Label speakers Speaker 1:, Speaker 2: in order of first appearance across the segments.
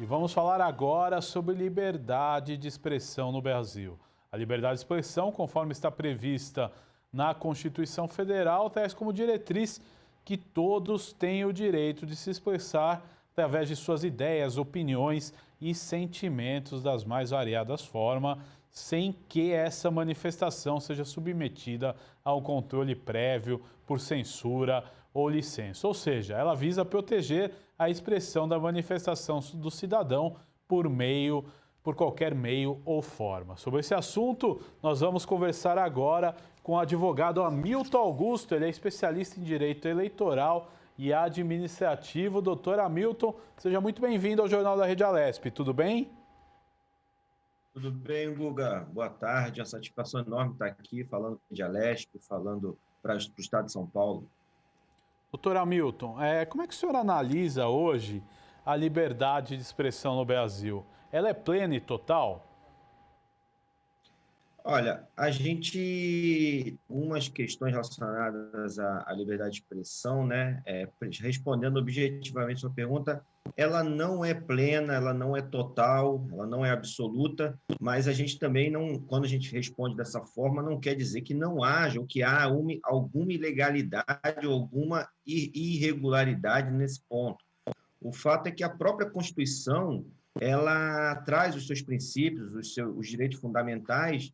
Speaker 1: E vamos falar agora sobre liberdade de expressão no Brasil. A liberdade de expressão, conforme está prevista na Constituição Federal, traz como diretriz que todos têm o direito de se expressar através de suas ideias, opiniões e sentimentos das mais variadas formas, sem que essa manifestação seja submetida ao controle prévio por censura ou licença. Ou seja, ela visa proteger a expressão da manifestação do cidadão por qualquer meio ou forma. Sobre esse assunto, nós vamos conversar agora com o advogado Hamilton Augusto, ele é especialista em direito eleitoral e administrativo. Doutor Hamilton, seja muito bem-vindo ao Jornal da Rede Alesp, tudo bem?
Speaker 2: Tudo bem, Guga? Boa tarde. É uma satisfação enorme estar aqui falando de Alesp, falando para o estado de São Paulo.
Speaker 1: Doutor Hamilton, como é que o senhor analisa hoje a liberdade de expressão no Brasil? Ela é plena e total?
Speaker 2: Olha, a gente, algumas questões relacionadas à liberdade de expressão, né? Respondendo objetivamente a sua pergunta, ela não é plena, ela não é total, ela não é absoluta, mas a gente também não, quando a gente responde dessa forma, não quer dizer que não haja ou que há alguma ilegalidade ou alguma irregularidade nesse ponto. O fato é que a própria Constituição, ela traz os seus princípios, os direitos fundamentais,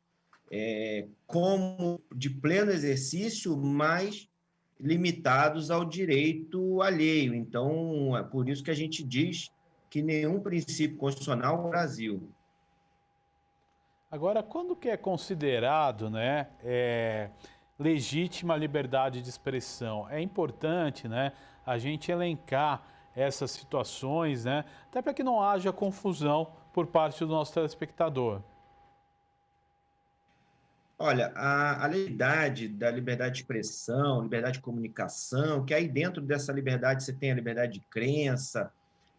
Speaker 2: como de pleno exercício, mas limitados ao direito alheio. Então, é por isso que a gente diz que nenhum princípio constitucional no Brasil.
Speaker 1: Agora, quando que é considerado, legítima a liberdade de expressão? É importante, a gente elencar essas situações, até para que não haja confusão por parte do nosso telespectador.
Speaker 2: Olha, a legalidade da liberdade de expressão, liberdade de comunicação, que aí dentro dessa liberdade você tem a liberdade de crença,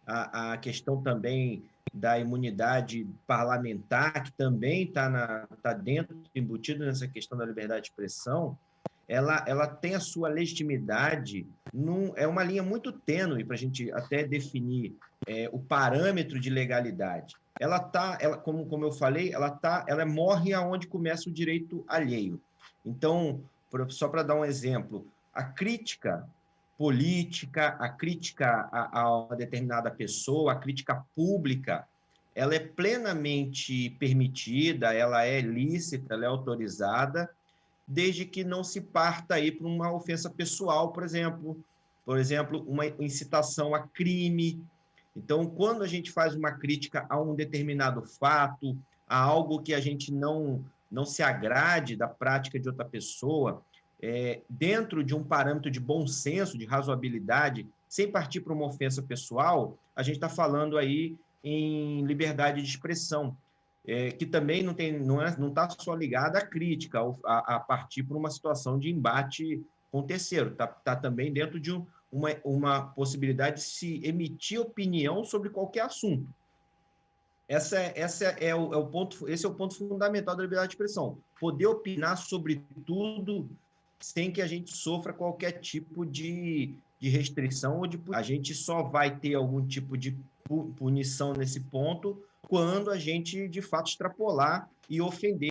Speaker 2: a questão também da imunidade parlamentar, que também está dentro, embutido nessa questão da liberdade de expressão, ela tem a sua legitimidade, é uma linha muito tênue para a gente até definir o parâmetro de legalidade. Como eu falei, ela morre aonde começa o direito alheio. Então, só para dar um exemplo, a crítica política, a crítica a uma determinada pessoa, a crítica pública, ela é plenamente permitida, ela é lícita, ela é autorizada, desde que não se parta aí para uma ofensa pessoal, por exemplo, uma incitação a crime. Então, quando a gente faz uma crítica a um determinado fato, a algo que a gente não se agrade da prática de outra pessoa, dentro de um parâmetro de bom senso, de razoabilidade, sem partir para uma ofensa pessoal, a gente está falando aí em liberdade de expressão, que também não está só ligada à crítica, a partir para uma situação de embate com terceiro, está também dentro de uma possibilidade de se emitir opinião sobre qualquer assunto. Esse é o ponto fundamental da liberdade de expressão. Poder opinar sobre tudo sem que a gente sofra qualquer tipo de restrição. A gente só vai ter algum tipo de punição nesse ponto quando a gente, de fato, extrapolar e ofender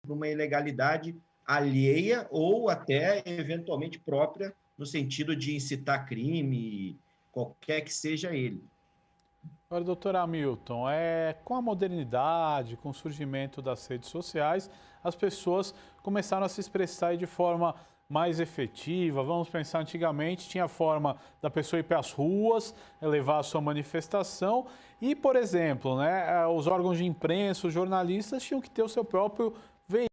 Speaker 2: por uma ilegalidade alheia ou até, eventualmente, própria, no sentido de incitar crime, qualquer que seja ele.
Speaker 1: Agora, doutor Hamilton, com a modernidade, com o surgimento das redes sociais, as pessoas começaram a se expressar de forma mais efetiva. Vamos pensar, antigamente tinha a forma da pessoa ir para as ruas, levar a sua manifestação e, por exemplo, os órgãos de imprensa, os jornalistas tinham que ter o seu próprio veículo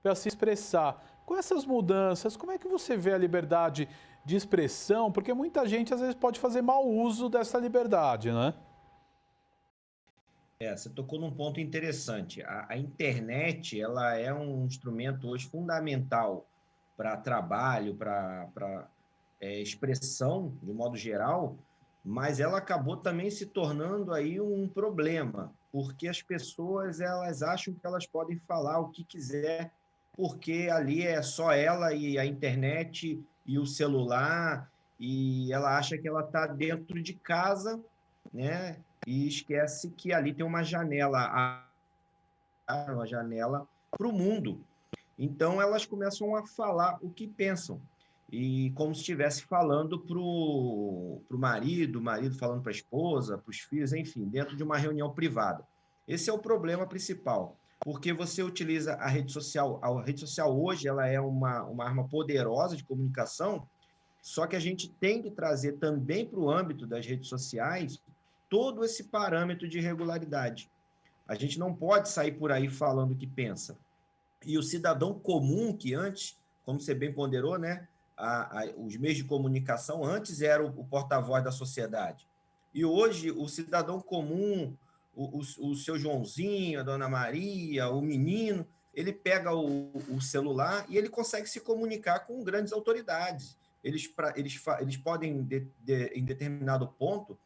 Speaker 1: para se expressar. Com essas mudanças, como é que você vê a liberdade de expressão? Porque muita gente, às vezes, pode fazer mau uso dessa liberdade, né?
Speaker 2: Você tocou num ponto interessante. A internet, ela é um instrumento hoje fundamental para trabalho, para expressão, de modo geral, mas ela acabou também se tornando aí um problema, porque as pessoas elas acham que elas podem falar o que quiser, porque ali é só ela e a internet e o celular, e ela acha que ela está dentro de casa, né? e esquece que ali tem uma janela para o mundo. Então, elas começam a falar o que pensam, e como se estivesse falando para o marido falando para a esposa, para os filhos, enfim, dentro de uma reunião privada. Esse é o problema principal, porque você utiliza a rede social hoje ela é uma arma poderosa de comunicação, só que a gente tem que trazer também para o âmbito das redes sociais todo esse parâmetro de regularidade. A gente não pode sair por aí falando o que pensa. E o cidadão comum, que antes, como você bem ponderou, né, os meios de comunicação antes eram o porta-voz da sociedade. E hoje, o cidadão comum, o seu Joãozinho, a dona Maria, o menino, ele pega o celular e ele consegue se comunicar com grandes autoridades. Eles podem, em determinado ponto,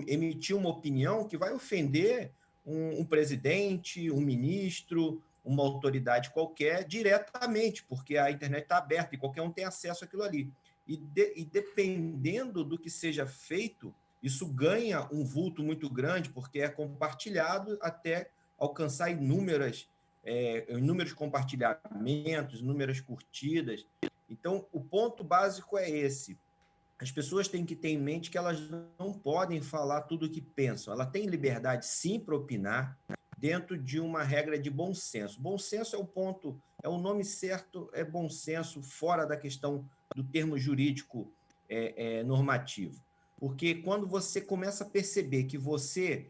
Speaker 2: emitir uma opinião que vai ofender um presidente, um ministro, uma autoridade qualquer diretamente, porque a internet está aberta e qualquer um tem acesso àquilo ali. E dependendo do que seja feito, isso ganha um vulto muito grande, porque é compartilhado até alcançar inúmeros compartilhamentos, inúmeras curtidas. Então, o ponto básico é esse. As pessoas têm que ter em mente que elas não podem falar tudo o que pensam. Ela tem liberdade, sim, para opinar, dentro de uma regra de bom senso. Bom senso é o ponto, é o nome certo, é bom senso, fora da questão do termo jurídico normativo. Porque quando você começa a perceber que você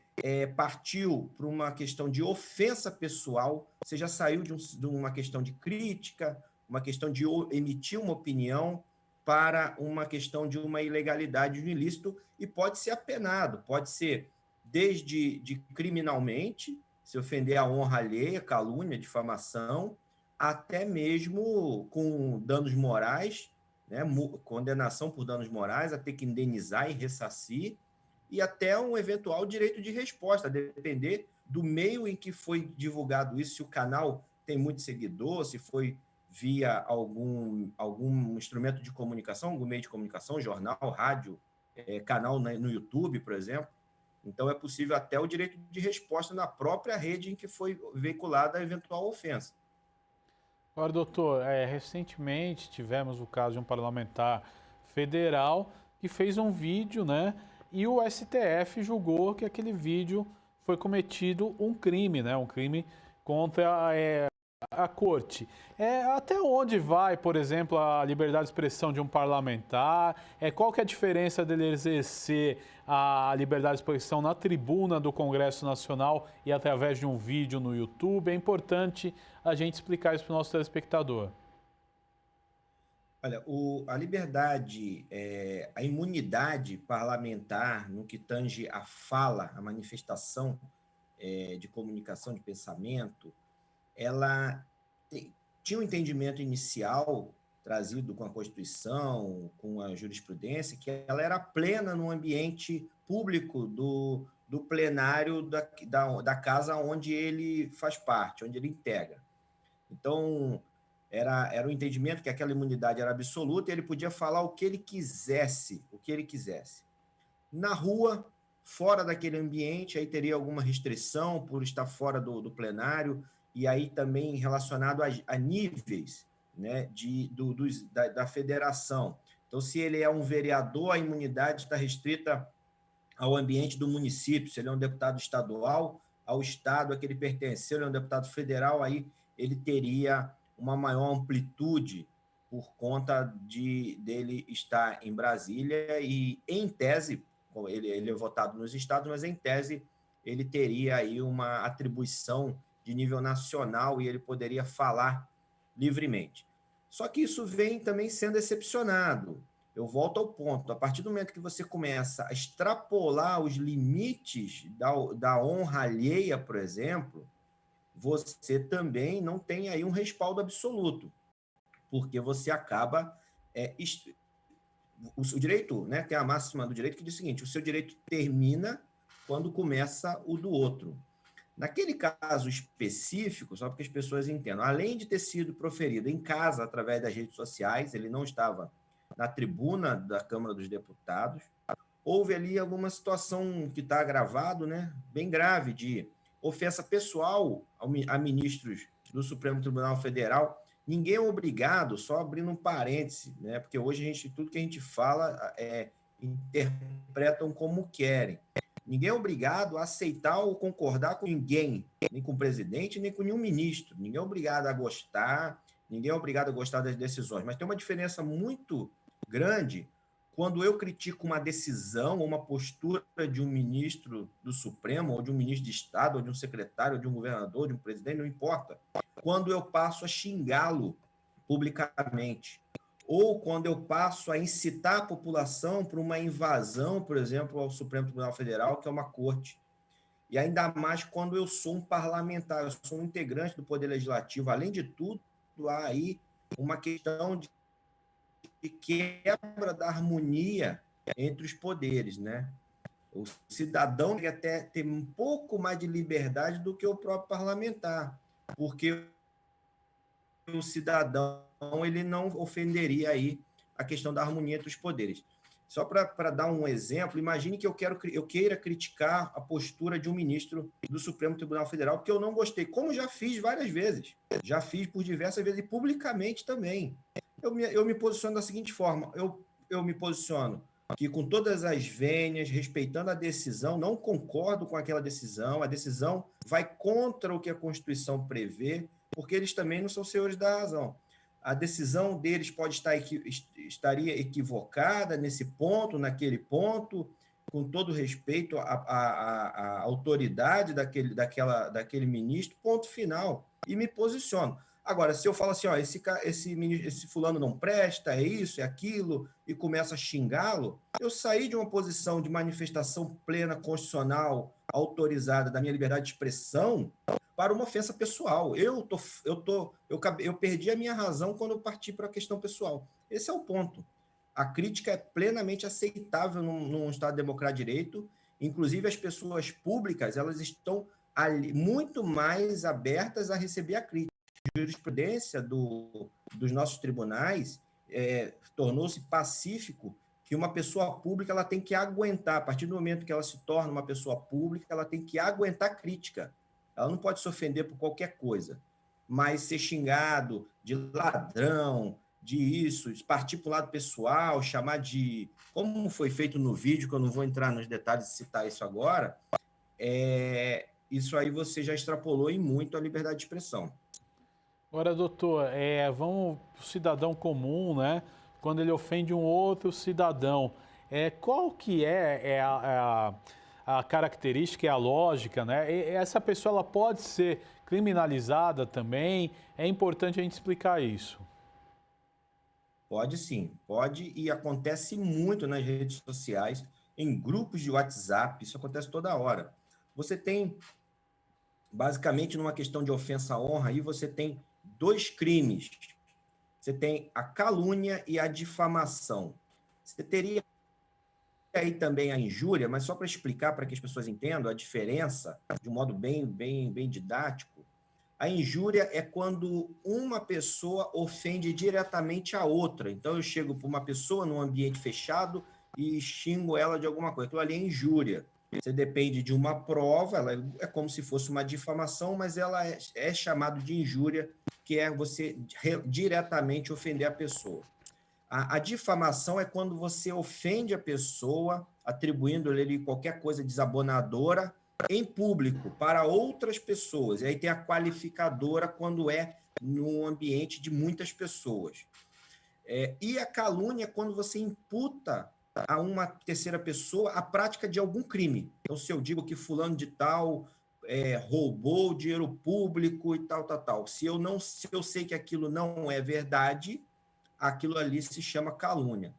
Speaker 2: partiu para uma questão de ofensa pessoal, você já saiu de uma questão de crítica, uma questão de emitir uma opinião, para uma questão de uma ilegalidade, de um ilícito, e pode ser apenado, pode ser desde criminalmente, se ofender a honra alheia, calúnia, difamação, até mesmo com danos morais, né, condenação por danos morais, a ter que indenizar e ressarcir, e até um eventual direito de resposta, a depender do meio em que foi divulgado isso, se o canal tem muito seguidor, se foi via algum instrumento de comunicação, algum meio de comunicação, jornal, rádio, canal no YouTube, por exemplo. Então, é possível até o direito de resposta na própria rede em que foi veiculada a eventual ofensa.
Speaker 1: Agora, doutor, recentemente tivemos o caso de um parlamentar federal que fez um vídeo, né? E o STF julgou que aquele vídeo foi cometido um crime, né? Um crime contra a corte. Até onde vai, por exemplo, a liberdade de expressão de um parlamentar? Qual que é a diferença dele exercer a liberdade de expressão na tribuna do Congresso Nacional e através de um vídeo no YouTube? É importante a gente explicar isso para o nosso telespectador.
Speaker 2: Olha, a liberdade, a imunidade parlamentar no que tange a fala, a manifestação de comunicação, de pensamento, ela tinha um entendimento inicial trazido com a Constituição, com a jurisprudência, que ela era plena no ambiente público do plenário da casa onde ele faz parte, onde ele integra. Então, era o entendimento que aquela imunidade era absoluta e ele podia falar o que ele quisesse, Na rua, fora daquele ambiente, aí teria alguma restrição por estar fora do plenário, e aí também relacionado a níveis, né, da federação. Então, se ele é um vereador, a imunidade está restrita ao ambiente do município. Se ele é um deputado estadual, ao estado a que ele pertence. Se ele é um deputado federal, aí ele teria uma maior amplitude por conta dele estar em Brasília e, em tese, ele é votado nos estados, mas, em tese, ele teria aí uma atribuição de nível nacional e ele poderia falar livremente. Só que isso vem também sendo excepcionado. Eu volto ao ponto, a partir do momento que você começa a extrapolar os limites da honra alheia, por exemplo, você também não tem aí um respaldo absoluto, porque você acaba... o direito, né, tem a máxima do direito que diz o seguinte: o seu direito termina quando começa o do outro. Naquele caso específico, só para que as pessoas entendam, além de ter sido proferido em casa, através das redes sociais, ele não estava na tribuna da Câmara dos Deputados, houve ali alguma situação que está gravado, né, bem grave, de ofensa pessoal a ministros do Supremo Tribunal Federal. Ninguém é obrigado, só abrindo um parêntese, né, porque hoje tudo que a gente fala interpretam como querem. Ninguém é obrigado a aceitar ou concordar com ninguém, nem com o presidente, nem com nenhum ministro. Ninguém é obrigado a gostar, ninguém é obrigado a gostar das decisões. Mas tem uma diferença muito grande quando eu critico uma decisão ou uma postura de um ministro do Supremo, ou de um ministro de Estado, ou de um secretário, ou de um governador, de um presidente, não importa. Quando eu passo a xingá-lo publicamente, ou quando eu passo a incitar a população para uma invasão, por exemplo, ao Supremo Tribunal Federal, que é uma corte. E ainda mais quando eu sou um parlamentar, eu sou um integrante do Poder Legislativo. Além de tudo, há aí uma questão de quebra da harmonia entre os poderes, né? O cidadão tem até ter um pouco mais de liberdade do que o próprio parlamentar, porque o cidadão ele não ofenderia aí a questão da harmonia entre os poderes. Só para dar um exemplo, imagine que eu queira criticar a postura de um ministro do Supremo Tribunal Federal, porque eu não gostei, como já fiz várias vezes, já fiz por diversas vezes e publicamente também. Eu me posiciono da seguinte forma, eu me posiciono que com todas as vênias, respeitando a decisão, não concordo com aquela decisão, a decisão vai contra o que a Constituição prevê, porque eles também não são senhores da razão. A decisão deles estaria equivocada nesse ponto, naquele ponto, com todo respeito à autoridade daquele ministro, ponto final, e me posiciono. Agora, se eu falo assim, ó, esse fulano não presta, é isso, é aquilo, e começo a xingá-lo, eu saí de uma posição de manifestação plena, constitucional, autorizada da minha liberdade de expressão, para uma ofensa pessoal. Eu perdi a minha razão quando eu parti para a questão pessoal. Esse é o ponto. A crítica é plenamente aceitável num Estado democrático de direito. Inclusive, as pessoas públicas elas estão ali, muito mais abertas a receber a crítica. A jurisprudência dos nossos tribunais tornou-se pacífico que uma pessoa pública ela tem que aguentar, a partir do momento que ela se torna uma pessoa pública, ela tem que aguentar crítica. Ela não pode se ofender por qualquer coisa, mas ser xingado de ladrão, de isso, partir para o lado pessoal, chamar de... Como foi feito no vídeo, que eu não vou entrar nos detalhes de citar isso agora, isso aí você já extrapolou em muito a liberdade de expressão.
Speaker 1: Agora, doutor, vamos para o cidadão comum, né? Quando ele ofende um outro cidadão, qual que é a característica, a lógica, né? Essa pessoa ela pode ser criminalizada também? É importante a gente explicar isso.
Speaker 2: Pode sim, pode e acontece muito nas redes sociais, em grupos de WhatsApp, isso acontece toda hora. Você tem, basicamente, numa questão de ofensa à honra, aí você tem dois crimes. Você tem a calúnia e a difamação. Você teria aí também a injúria, mas só para explicar, para que as pessoas entendam a diferença, de um modo bem didático, a injúria é quando uma pessoa ofende diretamente a outra. Então, eu chego para uma pessoa num ambiente fechado e xingo ela de alguma coisa. Aquilo ali é injúria. Você depende de uma prova, ela é como se fosse uma difamação, mas ela é chamado de injúria, que é você diretamente ofender a pessoa. A difamação é quando você ofende a pessoa, atribuindo-lhe qualquer coisa desabonadora em público, para outras pessoas. E aí tem a qualificadora quando é num ambiente de muitas pessoas. E a calúnia é quando você imputa a uma terceira pessoa a prática de algum crime. Então, se eu digo que fulano de tal roubou dinheiro público e tal. Se eu sei que aquilo não é verdade, aquilo ali se chama calúnia.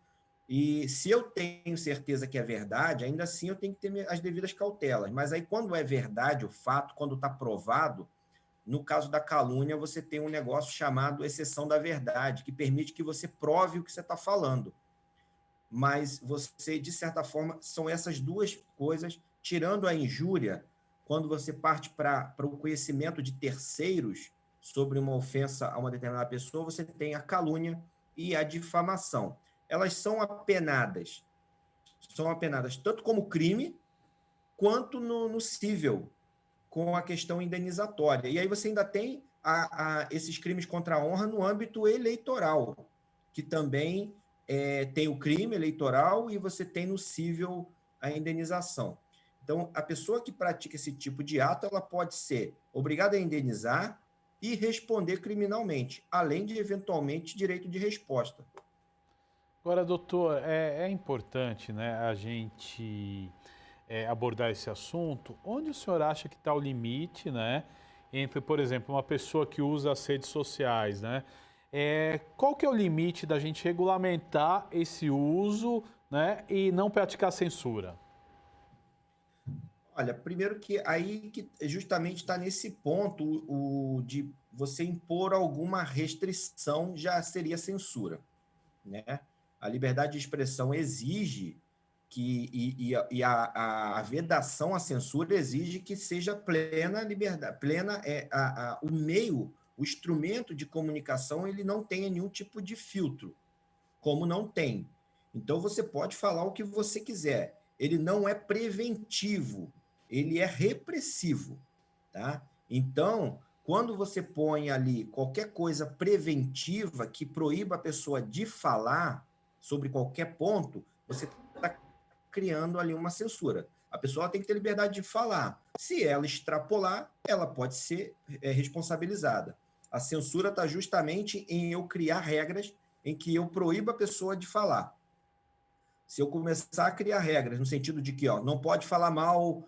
Speaker 2: E se eu tenho certeza que é verdade, ainda assim eu tenho que ter as devidas cautelas. Mas aí, quando é verdade o fato, quando está provado, no caso da calúnia, você tem um negócio chamado exceção da verdade, que permite que você prove o que você está falando. Mas você, de certa forma, são essas duas coisas, tirando a injúria, quando você parte para o conhecimento de terceiros sobre uma ofensa a uma determinada pessoa, você tem a calúnia e a difamação. Elas são apenadas são apenadas tanto como crime, quanto no cível, com a questão indenizatória. E aí você ainda tem esses crimes contra a honra no âmbito eleitoral, que também tem o crime eleitoral e você tem no cível a indenização. Então, a pessoa que pratica esse tipo de ato, ela pode ser obrigada a indenizar e responder criminalmente, além de, eventualmente, direito de resposta.
Speaker 1: Agora, doutor, é importante, né, a gente abordar esse assunto. Onde o senhor acha que está o limite, né, entre, por exemplo, uma pessoa que usa as redes sociais, né? Qual que é o limite da gente regulamentar esse uso, né, e não praticar censura?
Speaker 2: Olha, primeiro que aí que justamente está nesse ponto o de você impor alguma restrição já seria censura, né? A liberdade de expressão exige que a vedação à censura exige que seja plena liberdade, plena o meio, o instrumento de comunicação ele não tenha nenhum tipo de filtro, como não tem. Então você pode falar o que você quiser. Ele não é preventivo, ele é repressivo, tá? Então, quando você põe ali qualquer coisa preventiva que proíba a pessoa de falar sobre qualquer ponto, você está criando ali uma censura. A pessoa tem que ter liberdade de falar. Se ela extrapolar, ela pode ser responsabilizada. A censura está justamente em eu criar regras em que eu proíba a pessoa de falar. Se eu começar a criar regras no sentido de que não pode falar mal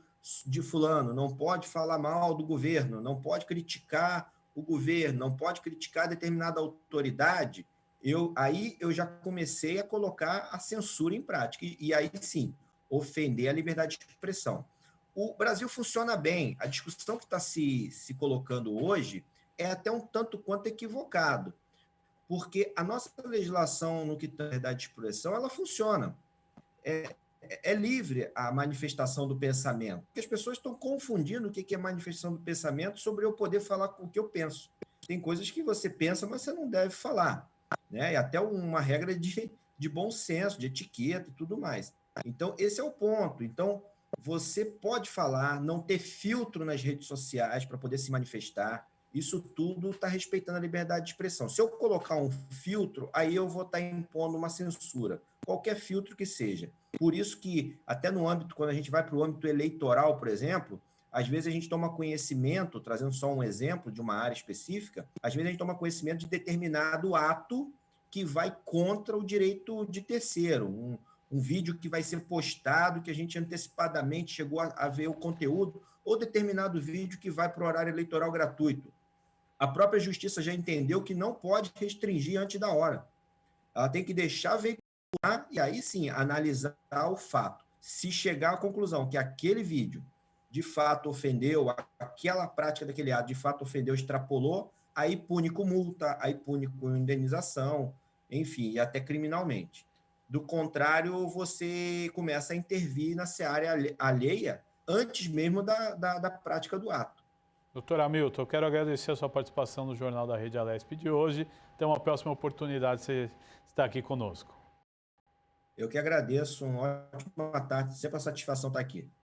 Speaker 2: de fulano, não pode falar mal do governo, não pode criticar o governo, não pode criticar determinada autoridade, aí eu já comecei a colocar a censura em prática. E aí sim, ofender a liberdade de expressão. O Brasil funciona bem. A discussão que está se colocando hoje é até um tanto quanto equivocado, porque a nossa legislação no que tange à liberdade de expressão, ela funciona. É livre a manifestação do pensamento. Porque as pessoas estão confundindo o que é manifestação do pensamento sobre eu poder falar o que eu penso. Tem coisas que você pensa, mas você não deve falar. Né? E até uma regra de bom senso, de etiqueta e tudo mais. Então, esse é o ponto. Então, você pode falar, não ter filtro nas redes sociais para poder se manifestar. Isso tudo está respeitando a liberdade de expressão. Se eu colocar um filtro, aí eu vou estar impondo uma censura, qualquer filtro que seja. Por isso que, até no âmbito, quando a gente vai para o âmbito eleitoral, por exemplo, às vezes a gente toma conhecimento, trazendo só um exemplo de uma área específica, às vezes a gente toma conhecimento de determinado ato que vai contra o direito de terceiro, um vídeo que vai ser postado, que a gente antecipadamente chegou a ver o conteúdo, ou determinado vídeo que vai para o horário eleitoral gratuito. A própria justiça já entendeu que não pode restringir antes da hora. Ela tem que deixar veicular e aí sim analisar o fato. Se chegar à conclusão que aquele vídeo de fato ofendeu, aquela prática daquele ato de fato ofendeu, extrapolou, aí pune com multa, aí pune com indenização, enfim, e até criminalmente. Do contrário, você começa a intervir na seara alheia antes mesmo da prática do ato.
Speaker 1: Doutor Hamilton, eu quero agradecer a sua participação no Jornal da Rede Alesp de hoje. Até uma próxima oportunidade de você estar aqui conosco.
Speaker 2: Eu que agradeço, uma ótima tarde, sempre uma satisfação estar aqui.